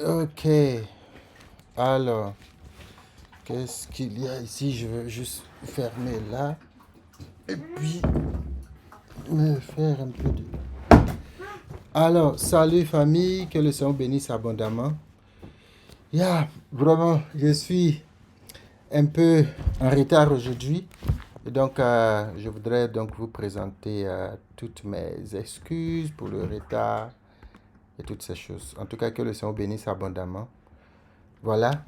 Ok, alors, qu'est-ce qu'il y a ici? Je veux juste fermer là et puis me faire un peu de... Alors, salut famille, que le Seigneur bénisse abondamment. Vraiment, je suis un peu en retard aujourd'hui. Et donc, je voudrais donc vous présenter toutes mes excuses pour le retard et toutes ces choses. En tout cas, que le Seigneur bénisse abondamment. Voilà.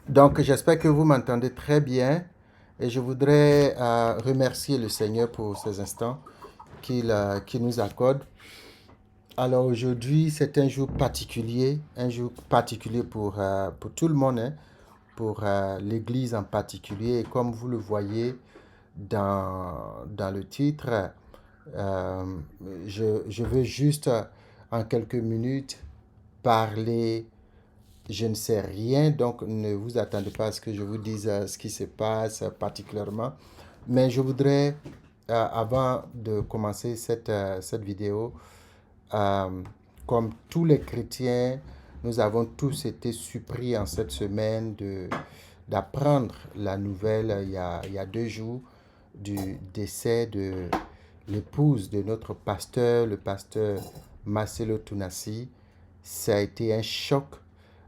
Donc, j'espère que vous m'entendez très bien et je voudrais remercier le Seigneur pour ces instants qu'il nous accorde. Alors aujourd'hui, c'est un jour particulier pour tout le monde, hein, pour l'Église en particulier. Et comme vous le voyez dans le titre, euh, je veux juste en quelques minutes parler. Je ne sais rien, donc ne vous attendez pas à ce que je vous dise ce qui se passe particulièrement. Mais je voudrais, avant de commencer cette vidéo, euh, comme tous les chrétiens, nous avons tous été surpris en cette semaine d'apprendre la nouvelle il y a 2 jours du décès de l'épouse de notre pasteur, le pasteur Marcelo Tunasi. Ça a été un choc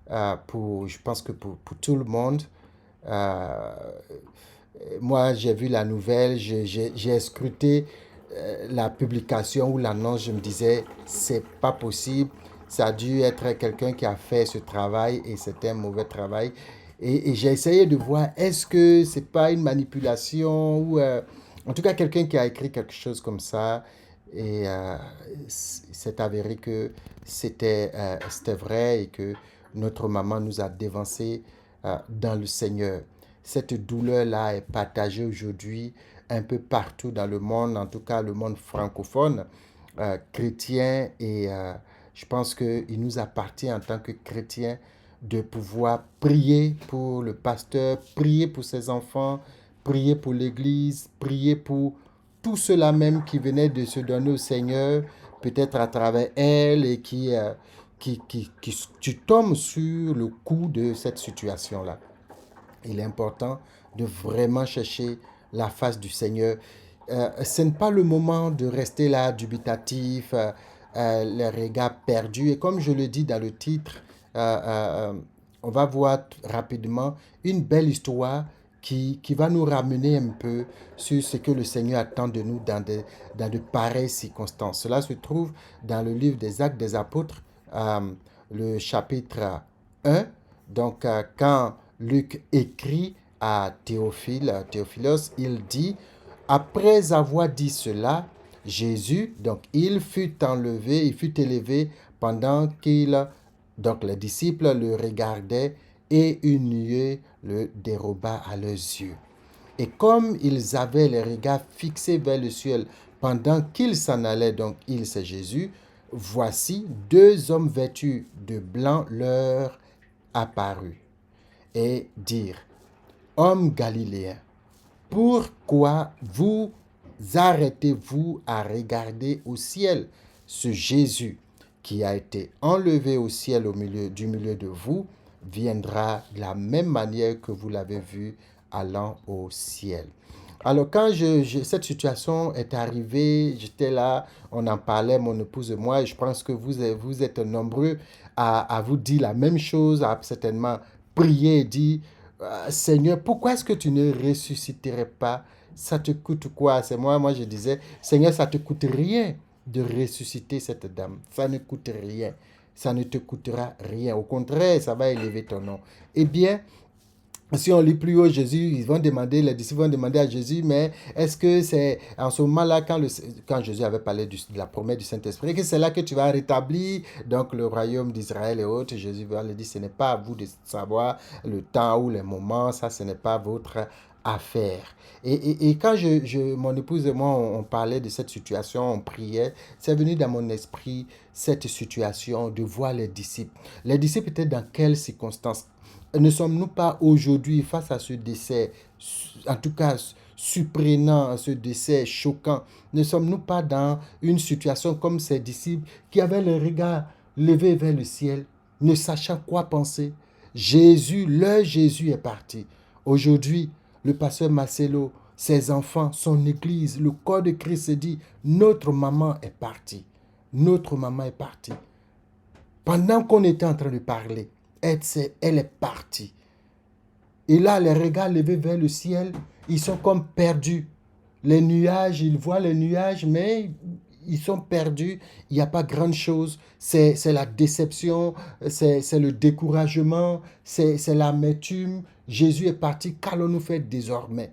je pense que pour tout le monde. Euh, Moi, j'ai vu la nouvelle, j'ai scruté la publication ou l'annonce, je me disais, c'est pas possible. Ça a dû être quelqu'un qui a fait ce travail et c'était un mauvais travail. Et j'ai essayé de voir, est-ce que c'est pas une manipulation ou en tout cas quelqu'un qui a écrit quelque chose comme ça. Et c'est avéré que c'était vrai et que notre maman nous a dévancés dans le Seigneur. Cette douleur-là est partagée aujourd'hui un peu partout dans le monde, en tout cas le monde francophone, chrétien. Et je pense qu'il nous appartient en tant que chrétiens de pouvoir prier pour le pasteur, prier pour ses enfants, prier pour l'Église, prier pour tout cela même qui venait de se donner au Seigneur, peut-être à travers elle et qui tombe sur le coup de cette situation-là. Il est important de vraiment chercher la face du Seigneur. Ce n'est pas le moment de rester là dubitatif, les regards perdus. Et comme je le dis dans le titre, on va voir rapidement une belle histoire qui va nous ramener un peu sur ce que le Seigneur attend de nous dans de pareilles circonstances. Cela se trouve dans le livre des Actes des Apôtres, le chapitre 1. Donc, quand Luc écrit à Théophilos, il dit, après avoir dit cela, Jésus, donc il fut élevé pendant donc les disciples le regardaient et une nuée le déroba à leurs yeux. Et comme ils avaient les regards fixés vers le ciel pendant qu'ils s'en allaient, donc il c'est Jésus, voici 2 hommes vêtus de blanc leur apparus et dire, hommes galiléens, pourquoi vous arrêtez-vous à regarder au ciel? Ce Jésus qui a été enlevé au ciel du milieu de vous viendra de la même manière que vous l'avez vu allant au ciel. Alors quand cette situation est arrivée, j'étais là, on en parlait, mon épouse et moi, et je pense que vous êtes nombreux à vous dire la même chose, à certainement prier et dire, Seigneur, pourquoi est-ce que tu ne ressusciterais pas? Ça te coûte quoi? C'est moi je disais, Seigneur, ça te coûte rien de ressusciter cette dame. Ça ne coûte rien. Ça ne te coûtera rien. Au contraire, ça va élever ton nom. Eh bien, si on lit plus haut, les disciples vont demander à Jésus, mais est-ce que c'est en ce moment-là, quand Jésus avait parlé de la promesse du Saint-Esprit, que c'est là que tu vas rétablir donc le royaume d'Israël et autres? Jésus va lui dire, ce n'est pas à vous de savoir le temps ou les moments, ça, ce n'est pas votre affaire. Et quand mon épouse et moi, on parlait de cette situation, on priait, c'est venu dans mon esprit cette situation de voir les disciples. Les disciples étaient dans quelles circonstances? Ne sommes-nous pas aujourd'hui face à ce décès, en tout cas surprenant, ce décès choquant, ne sommes-nous pas dans une situation comme ces disciples qui avaient le regard levé vers le ciel? ne sachant quoi penser. Leur Jésus est parti. Aujourd'hui, le pasteur Marcelo, ses enfants, son église, le corps de Christ se dit, notre maman est partie. Notre maman est partie. Pendant qu'on était en train de parler, elle est partie. Et là, les regards levés vers le ciel, ils sont comme perdus. Les nuages, ils voient les nuages, mais ils sont perdus. Il n'y a pas grand-chose. C'est la déception, c'est le découragement, c'est l'amertume. Jésus est parti. Qu'allons-nous faire désormais?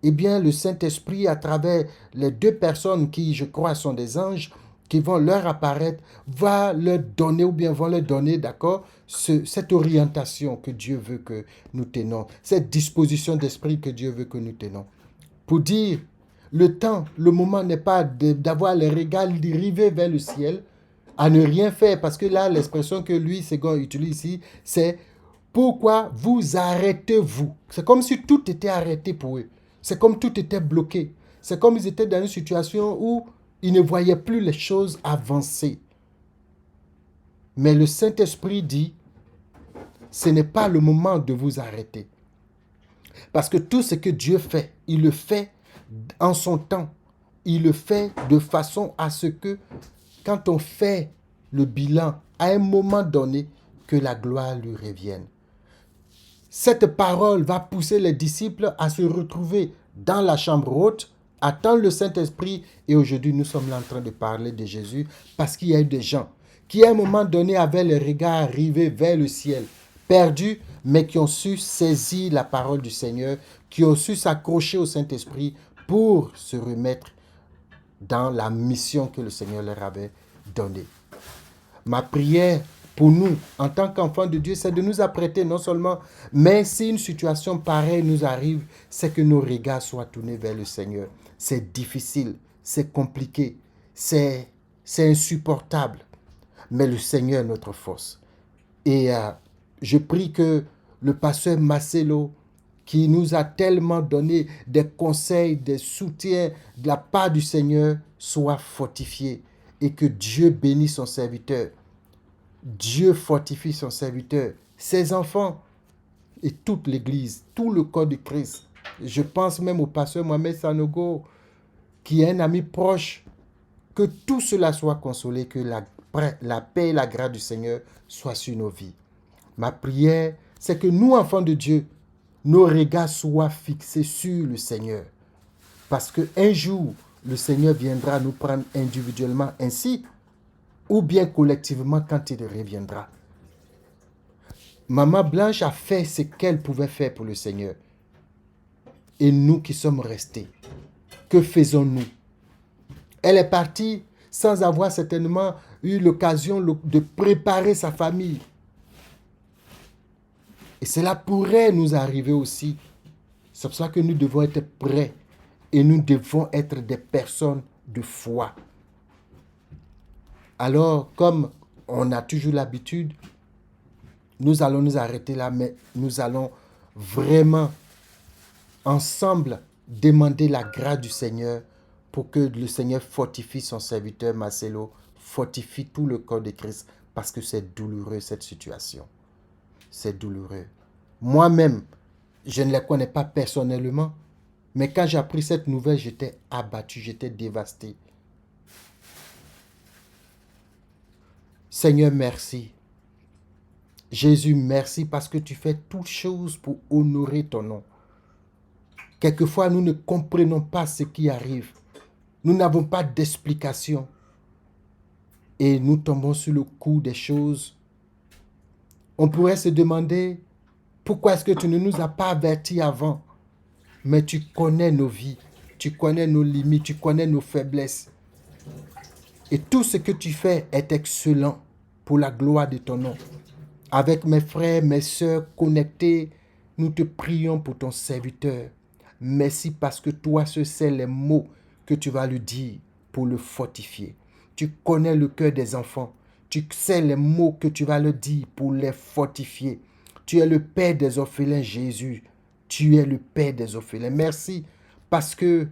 Eh bien, le Saint-Esprit, à travers les deux personnes qui, je crois, sont des anges, qui vont leur apparaître, va leur donner, ou bien vont leur donner, d'accord, cette orientation que Dieu veut que nous tenons, cette disposition d'esprit que Dieu veut que nous tenons. Pour dire, le moment n'est pas d'avoir les regards rivés vers le ciel, à ne rien faire, parce que là, l'expression que lui, Ségon, utilise ici, c'est pourquoi vous arrêtez-vous. C'est comme si tout était arrêté pour eux. C'est comme tout était bloqué. C'est comme ils étaient dans une situation où ils ne voyaient plus les choses avancer. Mais le Saint-Esprit dit, ce n'est pas le moment de vous arrêter. Parce que tout ce que Dieu fait, il le fait en son temps. Il le fait de façon à ce que, quand on fait le bilan, à un moment donné, que la gloire lui revienne. Cette parole va pousser les disciples à se retrouver dans la chambre haute, attendre le Saint-Esprit. Et aujourd'hui, nous sommes là en train de parler de Jésus parce qu'il y a eu des gens qui, à un moment donné, avaient les regards rivés vers le ciel, perdus, mais qui ont su saisir la parole du Seigneur, qui ont su s'accrocher au Saint-Esprit pour se remettre dans la mission que le Seigneur leur avait donnée. Ma prière pour nous, en tant qu'enfants de Dieu, c'est de nous apprêter non seulement, mais si une situation pareille nous arrive, c'est que nos regards soient tournés vers le Seigneur. C'est difficile, c'est compliqué, c'est insupportable, mais le Seigneur est notre force. Et je prie que le pasteur Marcelo, qui nous a tellement donné des conseils, des soutiens de la part du Seigneur, soit fortifié et que Dieu bénisse son serviteur. Dieu fortifie son serviteur, ses enfants et toute l'Église, tout le corps de Christ. Je pense même au pasteur Mohamed Sanogo, qui est un ami proche. Que tout cela soit consolé, que la paix et la grâce du Seigneur soient sur nos vies. Ma prière, c'est que nous, enfants de Dieu, nos regards soient fixés sur le Seigneur. Parce qu'un jour, le Seigneur viendra nous prendre individuellement ainsi, ou bien collectivement quand il reviendra. Maman Blanche a fait ce qu'elle pouvait faire pour le Seigneur. Et nous qui sommes restés, que faisons-nous? Elle est partie sans avoir certainement eu l'occasion de préparer sa famille. Et cela pourrait nous arriver aussi. C'est pour ça que nous devons être prêts et nous devons être des personnes de foi. Alors, comme on a toujours l'habitude, nous allons nous arrêter là, mais nous allons vraiment ensemble demander la grâce du Seigneur pour que le Seigneur fortifie son serviteur Marcelo, fortifie tout le corps de Christ, parce que c'est douloureux cette situation. C'est douloureux. Moi-même, je ne les connais pas personnellement, mais quand j'ai appris cette nouvelle, j'étais abattu, j'étais dévasté. Seigneur, merci. Jésus, merci parce que tu fais toutes choses pour honorer ton nom. Quelquefois, nous ne comprenons pas ce qui arrive. Nous n'avons pas d'explication. Et nous tombons sur le coup des choses. On pourrait se demander, pourquoi est-ce que tu ne nous as pas avertis avant? Mais tu connais nos vies, tu connais nos limites, tu connais nos faiblesses. Et tout ce que tu fais est excellent pour la gloire de ton nom. Avec mes frères, mes sœurs connectés, nous te prions pour ton serviteur. Merci parce que toi, ce sont les mots que tu vas lui dire pour le fortifier. Tu connais le cœur des enfants. Tu sais les mots que tu vas leur dire pour les fortifier. Tu es le Père des orphelins, Jésus. Tu es le Père des orphelins. Merci parce que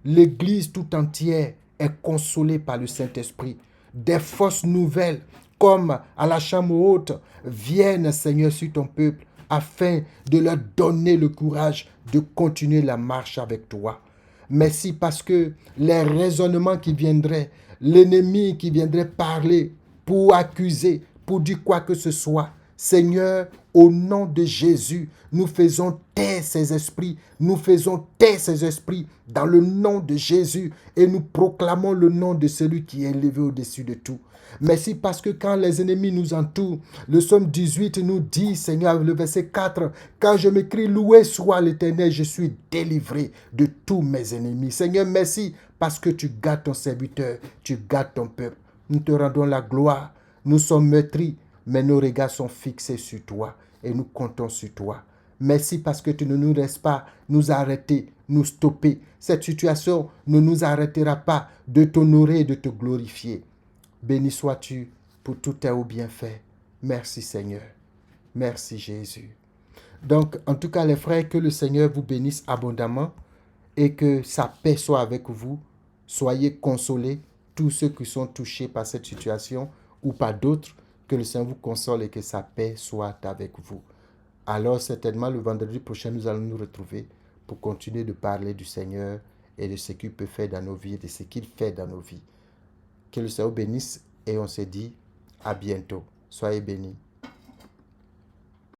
l'Église tout entière est consolée par le Saint-Esprit. Des fausses nouvelles comme à la chambre haute, viennent, Seigneur, sur ton peuple, afin de leur donner le courage de continuer la marche avec toi. Merci parce que les raisonnements qui viendraient, l'ennemi qui viendrait parler pour accuser, pour dire quoi que ce soit, Seigneur, au nom de Jésus, nous faisons taire ces esprits, nous faisons taire ces esprits dans le nom de Jésus et nous proclamons le nom de celui qui est élevé au-dessus de tout. Merci parce que quand les ennemis nous entourent, le psaume 18 nous dit, Seigneur, le verset 4, quand je m'écris, loué soit l'Éternel, je suis délivré de tous mes ennemis. Seigneur, merci parce que tu gardes ton serviteur, tu gardes ton peuple. Nous te rendons la gloire. Nous sommes meurtris, mais nos regards sont fixés sur toi et nous comptons sur toi. Merci parce que tu ne nous laisses pas nous arrêter, nous stopper. Cette situation ne nous arrêtera pas de t'honorer et de te glorifier. Béni sois-tu pour tous tes hauts bienfaits. Merci Seigneur. Merci Jésus. Donc, en tout cas, les frères, que le Seigneur vous bénisse abondamment et que sa paix soit avec vous. Soyez consolés, tous ceux qui sont touchés par cette situation ou par d'autres, que le Seigneur vous console et que sa paix soit avec vous. Alors, certainement, le vendredi prochain, nous allons nous retrouver pour continuer de parler du Seigneur et de ce qu'il peut faire dans nos vies et de ce qu'il fait dans nos vies. Que le Seigneur bénisse et on se dit à bientôt. Soyez bénis.